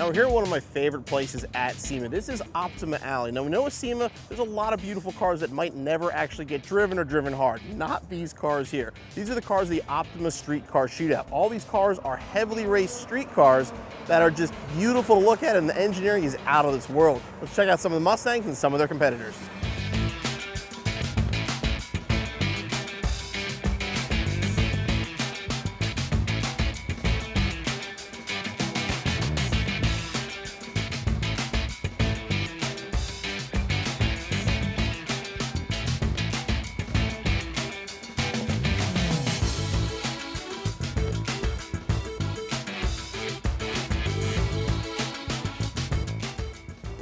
Now we're here at one of my favorite places at SEMA. This is Optima Alley. Now we know with SEMA, there's a lot of beautiful cars that might never actually get driven or driven hard. Not these cars here. These are the cars of the Optima Street Car Shootout. All these cars are heavily raced street cars that are just beautiful to look at, and the engineering is out of this world. Let's check out some of the Mustangs and some of their competitors.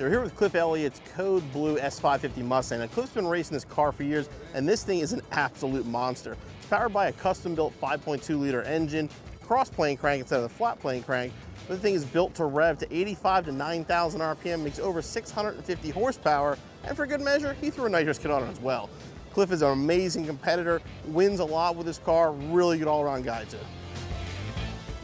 We're here with Cliff Elliott's Code Blue S550 Mustang. Now, Cliff's been racing this car for years, and this thing is an absolute monster. It's powered by a custom-built 5.2-liter engine, cross-plane crank instead of the flat-plane crank. The thing is built to rev to 85 to 9,000 RPM, makes over 650 horsepower, and for good measure, he threw a nitrous kit on it as well. Cliff is an amazing competitor, wins a lot with this car, really good all-around guy too.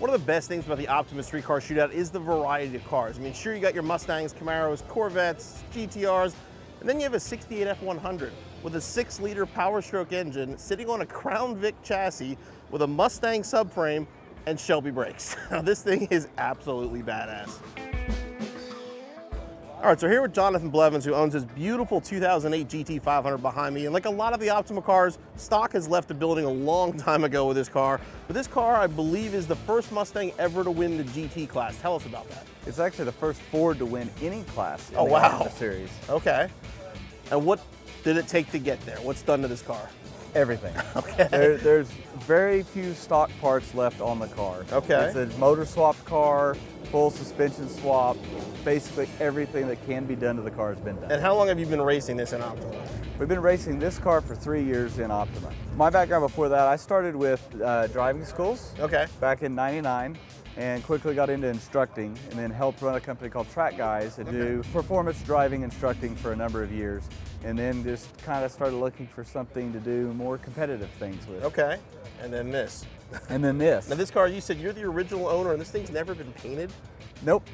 One of the best things about the Optima Street Car Shootout is the variety of cars. I mean, sure, you got your Mustangs, Camaros, Corvettes, GTRs, and then you have a 68 F100 with a 6-liter Power Stroke engine sitting on a Crown Vic chassis with a Mustang subframe and Shelby brakes. Now, this thing is absolutely badass. All right, so here with Jonathan Blevins, who owns this beautiful 2008 GT500 behind me. And like a lot of the Optima cars, stock has left the building a long time ago with this car. But this car, I believe, is the first Mustang ever to win the GT class. Tell us about that. It's actually the first Ford to win any class in the Optima series. Okay. And what did it take to get there? What's done to this car? Everything. Okay. There's very few stock parts left on the car. Okay. It's a motor swapped car, full suspension swap. Basically everything that can be done to the car has been done. And how long have you been racing this in Optima? We've been racing this car for 3 years in Optima. My background before that, I started with driving schools back in '99 and quickly got into instructing, and then helped run a company called Track Guys and do performance driving instructing for a number of years. And then just kind of started looking for something to do more competitive things with. Okay, and then this. And then this. Now this car, you said you're the original owner, and this thing's never been painted? Nope,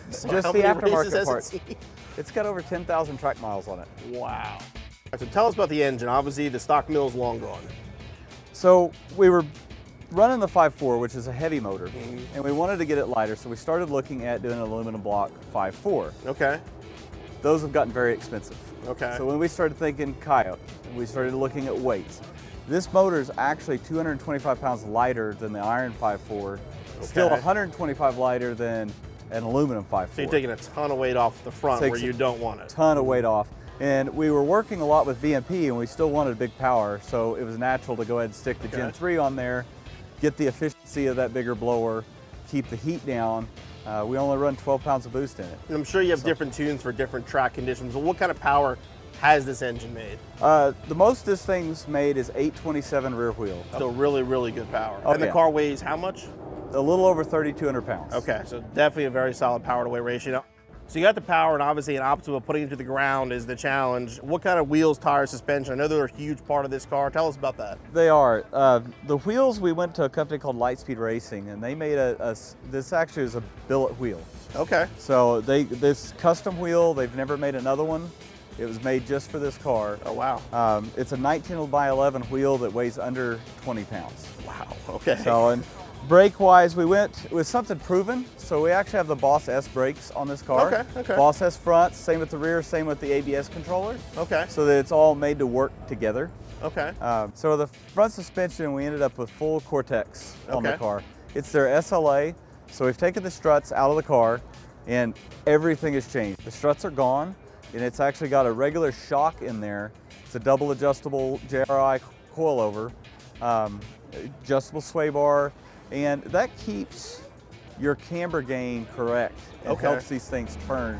So just how the many aftermarket races has parts. it seen? It's got over 10,000 track miles on it. Wow. So tell us about the engine. Obviously, the stock mill's long gone. So we were running the 5.4, which is a heavy motor, and we wanted to get it lighter, so we started looking at doing an aluminum block 5.4. Okay. Those have gotten very expensive. Okay. So when we started thinking Coyote, we started looking at weights. This motor is actually 225 pounds lighter than the iron 5.4, still 125 lighter than an aluminum 5.4. So you're taking a ton of weight off the front where you don't want it. Ton of weight off. And we were working a lot with VMP, and we still wanted big power, so it was natural to go ahead and stick the Gen 3 on there, get the efficiency of that bigger blower, keep the heat down. We only run 12 pounds of boost in it. And I'm sure you have different tunes for different track conditions. But what kind of power has this engine made? The most this thing's made is 827 rear wheel. Still really, really good power. Oh, and the car weighs how much? A little over 3,200 pounds. Okay, so definitely a very solid power to weight ratio. So you got the power, and obviously an Optima, putting it to the ground is the challenge. What kind of wheels, tires, suspension? I know they're a huge part of this car. Tell us about that. They are. The wheels, we went to a company called Lightspeed Racing, and they made this actually is a billet wheel. Okay. So this custom wheel, they've never made another one. It was made just for this car. Oh, wow. It's a 19 by 11 wheel that weighs under 20 pounds. Wow, okay. So, and brake-wise, we went with something proven. So we actually have the Boss S brakes on this car. Okay. Boss S front, same with the rear, same with the ABS controller. Okay. So that it's all made to work together. Okay. So the front suspension, we ended up with full Cortex on the car. It's their SLA. So we've taken the struts out of the car, and everything has changed. The struts are gone, and it's actually got a regular shock in there. It's a double adjustable JRI coilover, adjustable sway bar, and that keeps your camber gain correct and helps these things turn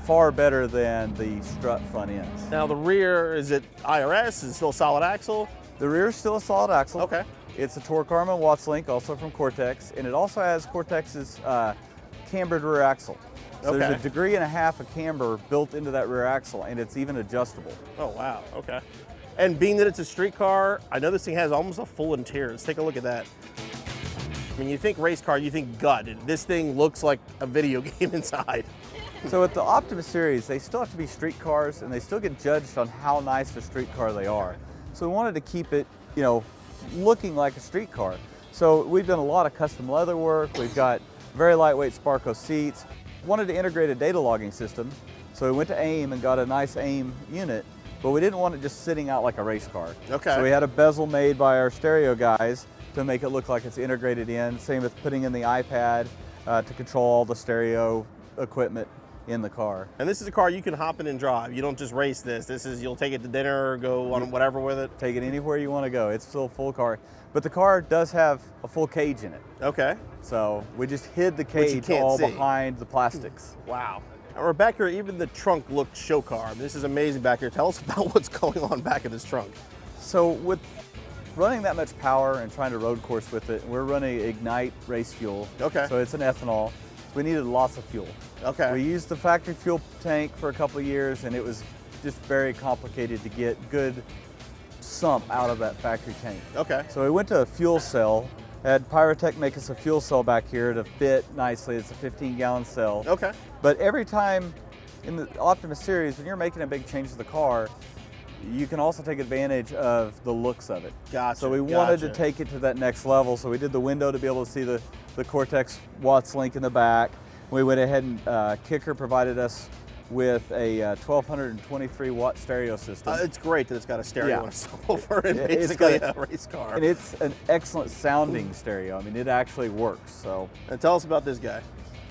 far better than the strut front ends. Now the rear, is it IRS? Is it still a solid axle? The rear is still a solid axle. Okay. It's a Torque Arm and Watts link, also from Cortex, and it also has Cortex's cambered rear axle. So there's a 1.5 degrees of camber built into that rear axle, and it's even adjustable. Oh, wow, okay. And being that it's a street car, I know this thing has almost a full interior. Let's take a look at that. I mean, you think race car, you think gut. This thing looks like a video game inside. So with the Optima series, they still have to be street cars, and they still get judged on how nice a street car they are. So we wanted to keep it, you know, looking like a street car. So we've done a lot of custom leather work. We've got very lightweight Sparco seats. Wanted to integrate a data logging system. So we went to AIM and got a nice AIM unit, but we didn't want it just sitting out like a race car. Okay. So we had a bezel made by our stereo guys to make it look like it's integrated in. Same with putting in the iPad to control all the stereo equipment in the car. And this is a car you can hop in and drive. You don't just race this. This is, you'll take it to dinner or go on whatever with it. Take it anywhere you want to go. It's still a full car. But the car does have a full cage in it. Okay. So we just hid the cage all behind the plastics. Wow. And we're back here, even the trunk looked show car. This is amazing back here. Tell us about what's going on back in this trunk. So with running that much power and trying to road course with it, we're running Ignite race fuel. Okay. So it's an ethanol. So we needed lots of fuel. Okay. We used the factory fuel tank for a couple of years, and it was just very complicated to get good sump out of that factory tank. Okay. So we went to a fuel cell, had Pyrotech make us a fuel cell back here to fit nicely. It's a 15-gallon cell. Okay. But every time in the Optima series, when you're making a big change to the car, you can also take advantage of the looks of it. Gotcha. So we wanted to take it to that next level. So we did the window to be able to see the Cortex Watts link in the back. We went ahead and Kicker provided us with a 1223 watt stereo system. It's great that it's got a stereo Yeah. on a subwoofer and It's basically got a race car. And it's an excellent sounding stereo. I mean, it actually works. So And tell us about this guy.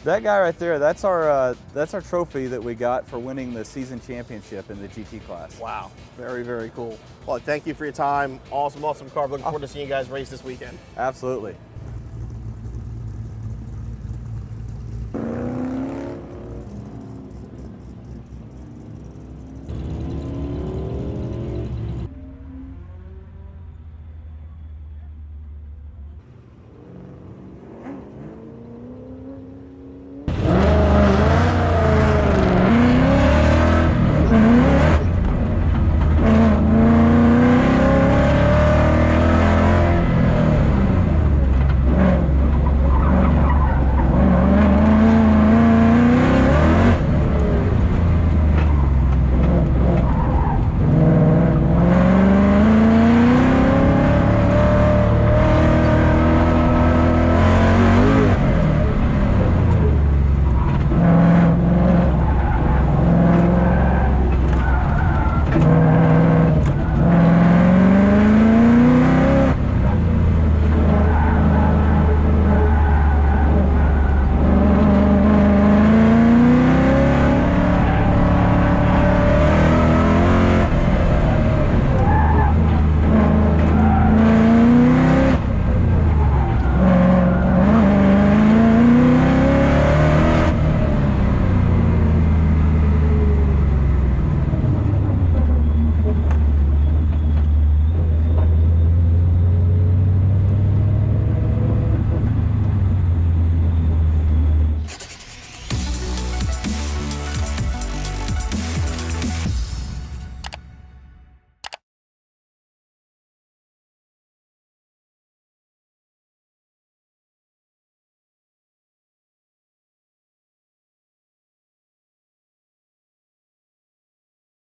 that guy right there, that's our trophy that we got for winning the season championship in the GT class. Wow. Very, very cool. Well, thank you for your time. Awesome, awesome car. Looking forward to seeing you guys race this weekend. Absolutely.